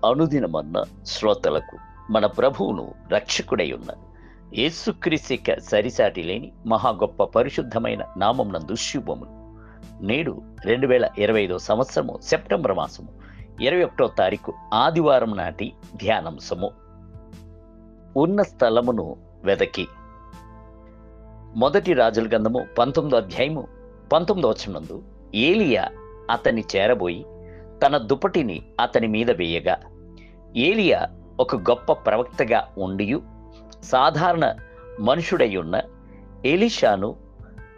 అనుదినమన్న శ్రోతలకు మన ప్రభువును రక్షకుడై ఉన్న యేసుక్రీస్తు సరిసాటి లేని మహా గొప్ప పరిశుద్ధమైన నామమునందు శుభములు. నేడు 2025 సంవత్సరము సెప్టెంబర్ మాసము 21వ తారీఖు ఆదివారం నాటి ధ్యానాంశము. ఉన్న స్థలమును వెదకి. మొదటి రాజుల గ్రంథము 19వ అధ్యాయము 19వ వచనమందు ఏలియా అతన్ని చేరబోయి తన దుప్పటిని అతని మీద వేయగా, ఏలియా ఒక గొప్ప ప్రవక్తగా ఉండియు సాధారణ మనుషుడై ఉన్న ఎలీషాను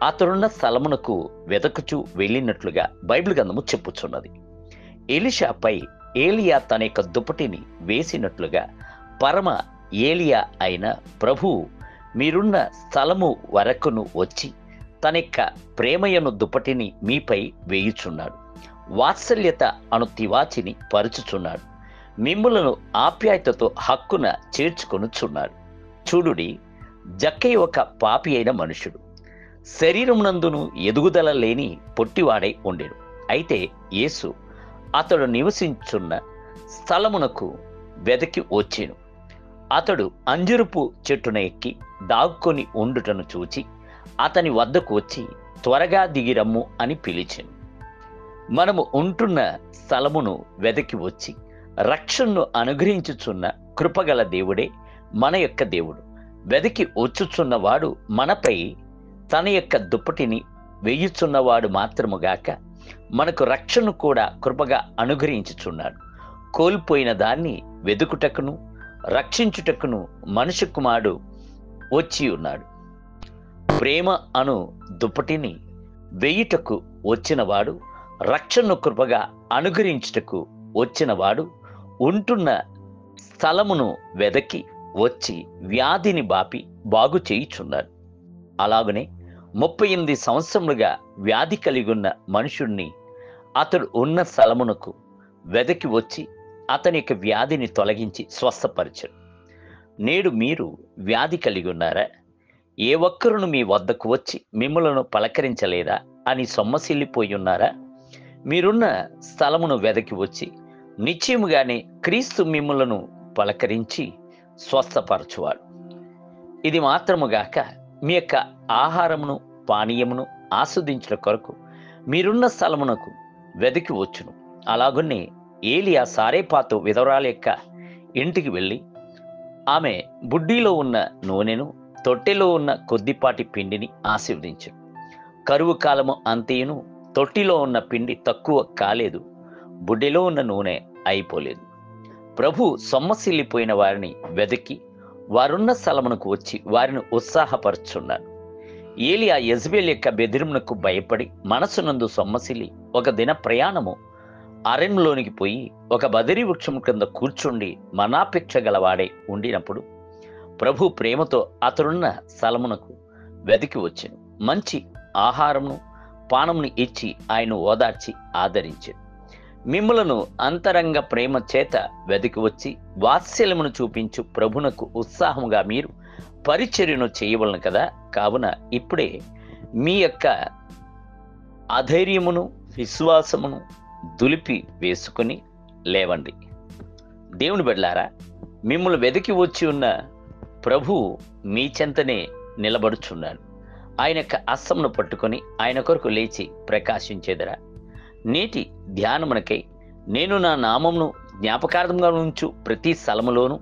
అతడున్న స్థలమునకు వెదకుచూ వెళ్ళినట్లుగా బైబిల్ గ్రంథము చెప్పుచున్నది. ఎలీషాపై ఏలియా తన యొక్క దుప్పటిని వేసినట్లుగా పరమ ఏలియా అయిన ప్రభువు మీరున్న స్థలము వరకును వచ్చి తన యొక్క ప్రేమయను దుప్పటిని మీపై వేయుచున్నాడు. వాత్సల్యత అను తివాచిని పరుచుచున్నాడు. మిమ్ములను ఆప్యాయతతో హక్కున చేర్చుకొనుచున్నాడు. చూడుడి, జక్కయ్య ఒక పాపి అయిన మనుషుడు, శరీరమునందును ఎదుగుదల లేని పొట్టివాడై ఉండెను. అయితే యేసు అతడు నివసించున్న స్థలమునకు వెదకి వచ్చెను. అతడు అంజురపు చెట్టున ఎక్కి దాక్కుని ఉండుటను చూచి అతని వద్దకు వచ్చి త్వరగా దిగిరమ్ము అని పిలిచెను. మనము ఉంటున్న స్థలమును వెదకి వచ్చి రక్షణను అనుగ్రహించుచున్న కృపగల దేవుడే మన యొక్క దేవుడు. వెదకి వచ్చుచున్నవాడు మనపై తన యొక్క దుప్పటిని వేయుచున్నవాడు మాత్రముగాక మనకు రక్షణను కూడా కృపగా అనుగ్రహించుచున్నాడు. కోల్పోయిన దాన్ని వెదుకుటకును రక్షించుటకును మనుష్య కుమారుడు వచ్చి ఉన్నాడు. ప్రేమ అను దుప్పటిని వేయుటకు వచ్చినవాడు, రక్షణను కృపగా అనుగ్రహించుటకు వచ్చినవాడు ఉంటున్న స్థలమును వెదకి వచ్చి వ్యాధిని బాగు చేయుచున్నాడు. అలాగనే 38 సంవత్సరములుగా వ్యాధి కలిగి ఉన్న మనుషుణ్ణి అతడు ఉన్న స్థలమునకు వెదకి వచ్చి అతని యొక్క వ్యాధిని తొలగించి స్వస్థపరిచాడు. నేడు మీరు వ్యాధి కలిగి ఉన్నారా? ఏ ఒక్కరును మీ వద్దకు వచ్చి మిమ్మలను పలకరించలేదా అని సొమ్మసిల్లిపోయి ఉన్నారా? మీరున్న స్థలమును వెదకి వచ్చి నిశ్చయముగానే క్రీస్తు మిమ్ములను పలకరించి స్వస్థపరచువాడు. ఇది మాత్రముగాక మీ యొక్క ఆహారమును పానీయమును ఆస్వాదించుట కొరకు మీరున్న స్థలమునకు వెదకి వచ్చును. అలాగునే ఏలియా సారేపాతు విధవరాల యొక్క ఇంటికి వెళ్ళి ఆమె బుడ్డిలో ఉన్న నూనెను తొట్టెలో ఉన్న కొద్దిపాటి పిండిని ఆశీర్వదించాడు. కరువు కాలము అంతేను తొట్టిలో ఉన్న పిండి తక్కువ కాలేదు, బుడ్డిలో ఉన్న నూనె అయిపోలేదు. ప్రభు సొమ్మసిల్లిపోయిన వారిని వెదకి వారున్న స్థలమునకు వచ్చి వారిని ఉత్సాహపరుచున్నాడు. ఏలియా యెజబెల్ యొక్క బెదిరింపునకు భయపడి మనసునందు సొమ్మసిల్లి ఒక దిన ప్రయాణము అరణ్యంలోనికి పోయి ఒక బదరీ వృక్షం క్రింద కూర్చుండి మనాపేక్ష గలవాడై ఉండినప్పుడు ప్రభు ప్రేమతో అతడున్న స్థలమునకు వెదకి వచ్చెను. మంచి ఆహారమును పానమును ఇచ్చి ఆయన ఓదార్చి ఆదరించాడు. మిమ్ములను అంతరంగ ప్రేమ చేత వెదకి వచ్చి వాత్సల్యమును చూపించు ప్రభునకు ఉత్సాహముగా మీరు పరిచర్యను చేయవలను కదా. కావున ఇప్పుడే మీ యొక్క అధైర్యమును విశ్వాసమును దులిపి వేసుకొని లేవండి. దేవుని బిడ్డలారా, మిమ్మల్ని వెదకి వచ్చి ఉన్న ప్రభువు మీ చెంతనే నిలబడుచున్నాడు. ఆయన యొక్క హస్తమును పట్టుకొని ఆయన కొరకు లేచి ప్రకాశించేదరా. నేటి ధ్యానమునకై నేను నా నామమును జ్ఞాపకార్థంగా ఉంచు ప్రతి స్థలములోనూ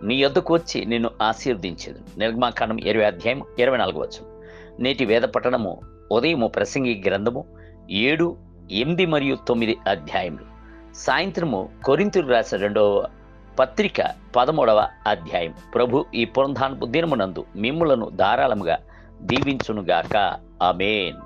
నీ యొద్దకు వచ్చి నిన్ను ఆశీర్వదించేది. నిర్గమాకాండం 20వ అధ్యాయం 24వ వచనం. నేటి వేద పఠనము ఉదయము ప్రసంగి గ్రంథము 7, 8 మరియు 9 అధ్యాయములు. సాయంత్రము కొరింథీయులకు రాసిన 2వ పత్రిక 13వ అధ్యాయం. ప్రభు ఈ పునరుద్ధానపు దినమునందు మిమ్ములను ధారాళముగా దీవించునుగాక. ఆమేన్.